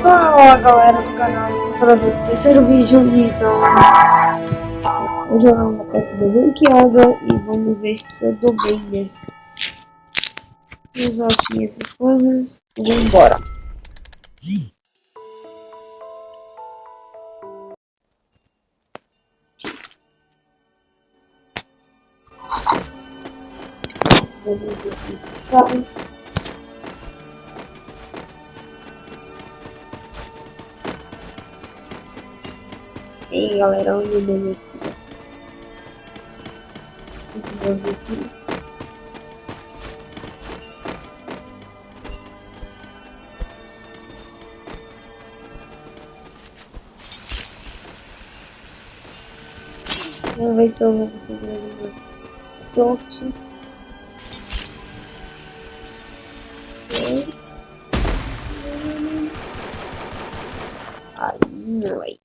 Fala galera do canal, para ver o terceiro vídeo então vou jogar uma partida ranqueada e vamos ver se eu dou bem nesse. Vou usar aqui essas coisas e vou embora. Vamos ver aqui. E aí galera, olha o nome aqui. Vamos ver aqui. Vamos ver se eu vou conseguir alguma sorte. Ai, não é.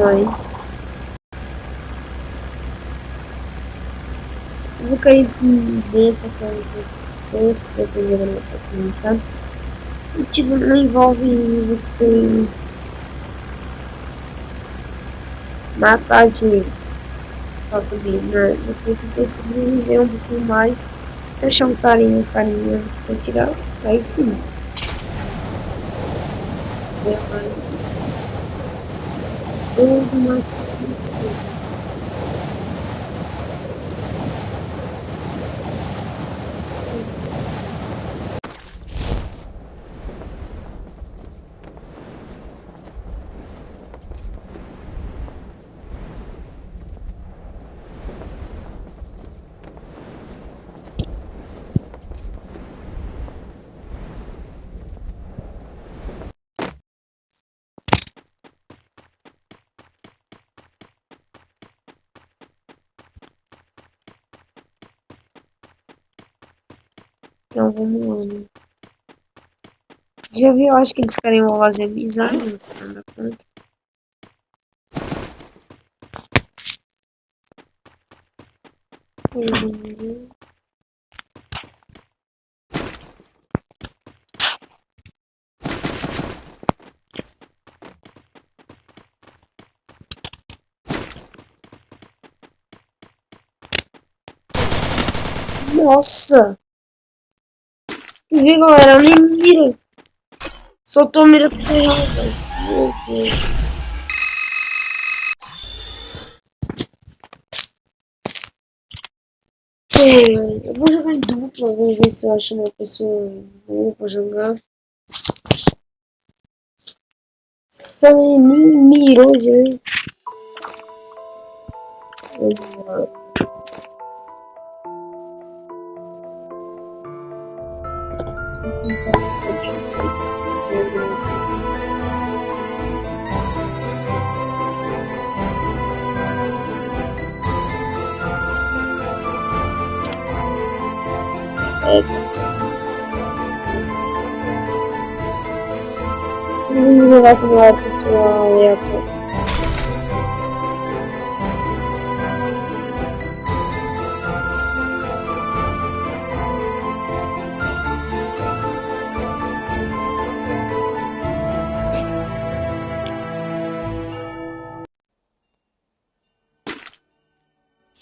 Ai. Eu vou cair bem passando por esse que eu tô jogando aqui, tá? O tipo não envolve você matar dinheiro pra subir, né? Você tem que sobreviver um pouquinho mais, deixar um carinho pra tirar, aí sim. Tudo mais possível. Então vamos lá, né? Já viu? Eu acho que eles querem uma fazer amizade, não sei nada contra. Nossa! Tu viu, galera? Eu nem miro. Soltou a mira pro ferrão, velho. Meu Deus. Eu vou jogar em dupla, vou ver se eu acho uma pessoa boa pra jogar. Essa menina mirou direito. Vamos jogar com uma pessoa aleatória.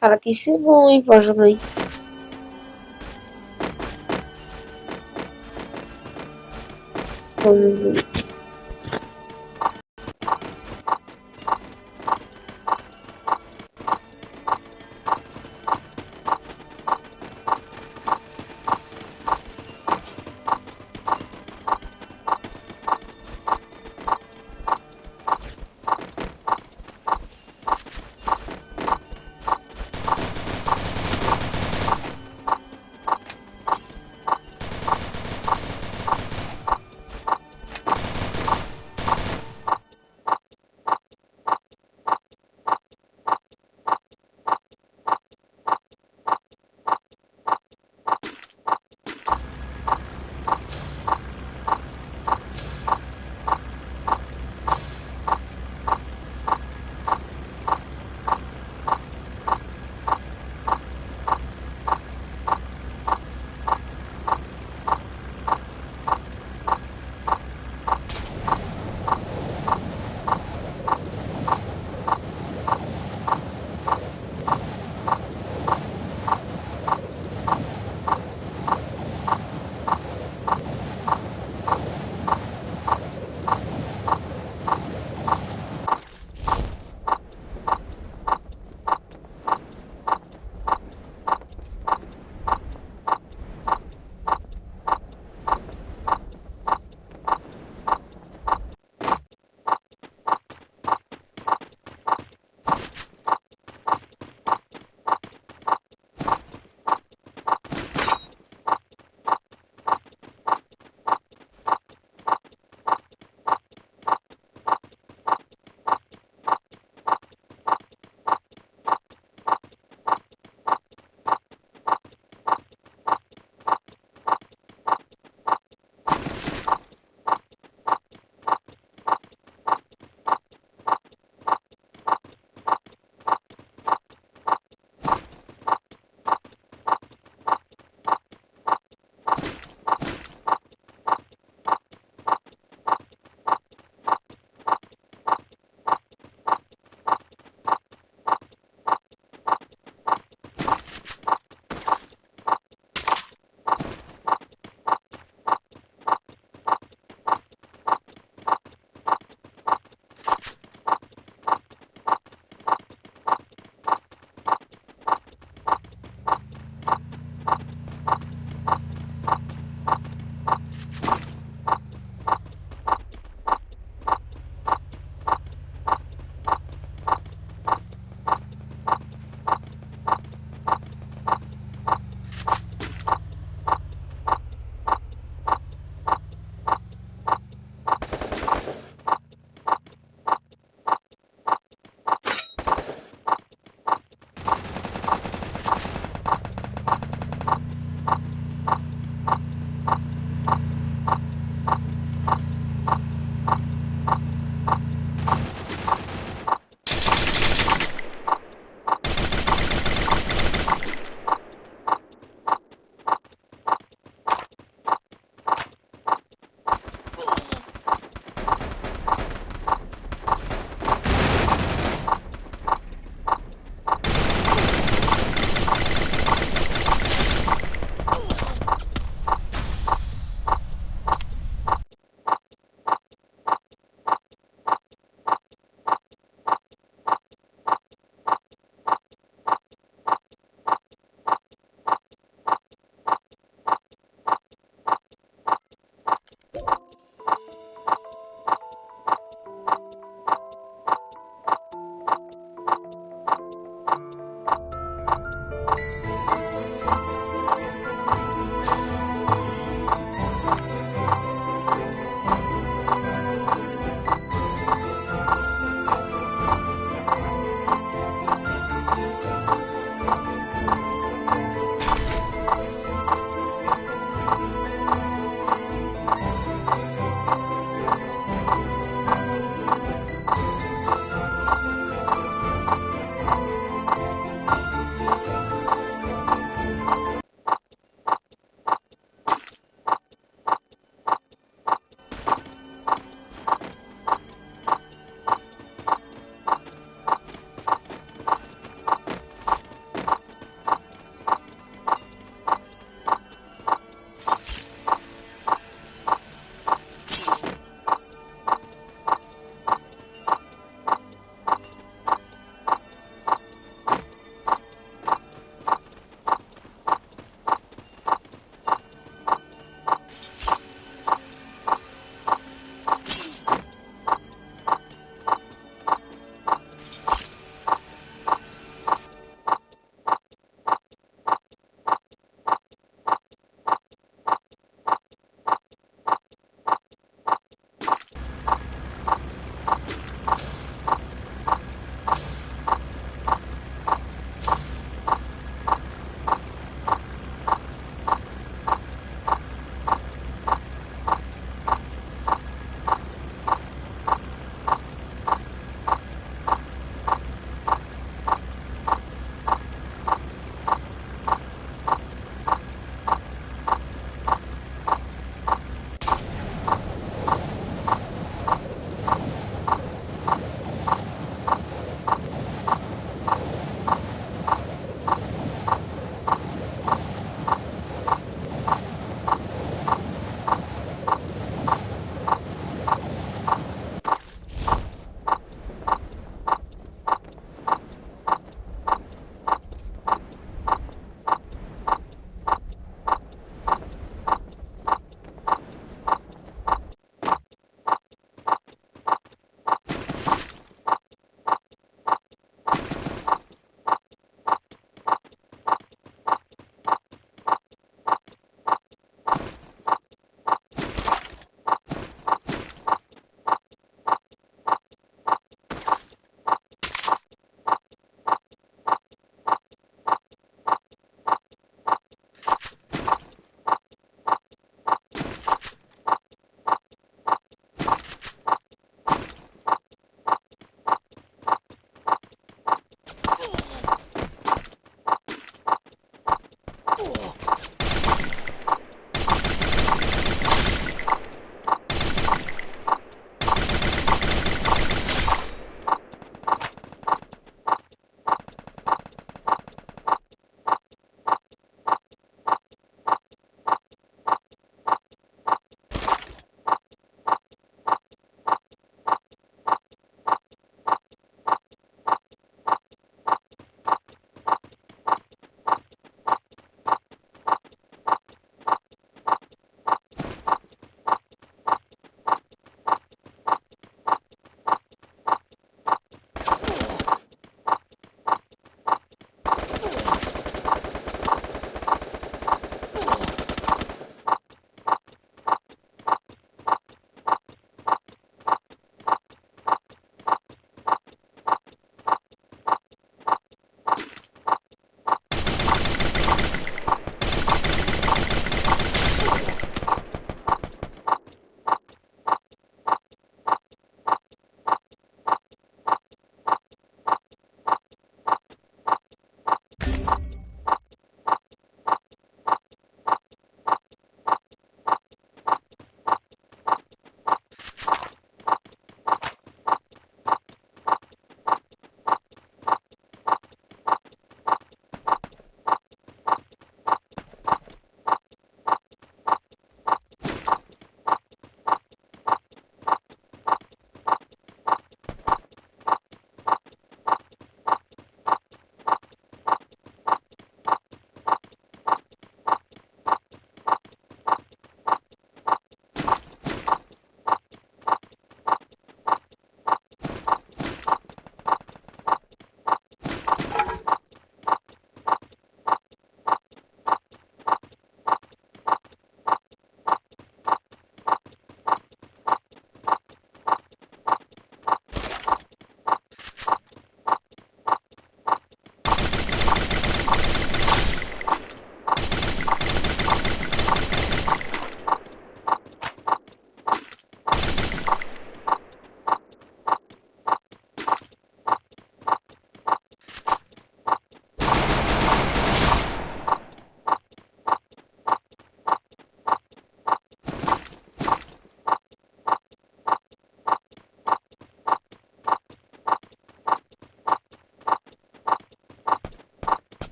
Cara, que isso é bom, hein, pra jogar aí. Vamos ver.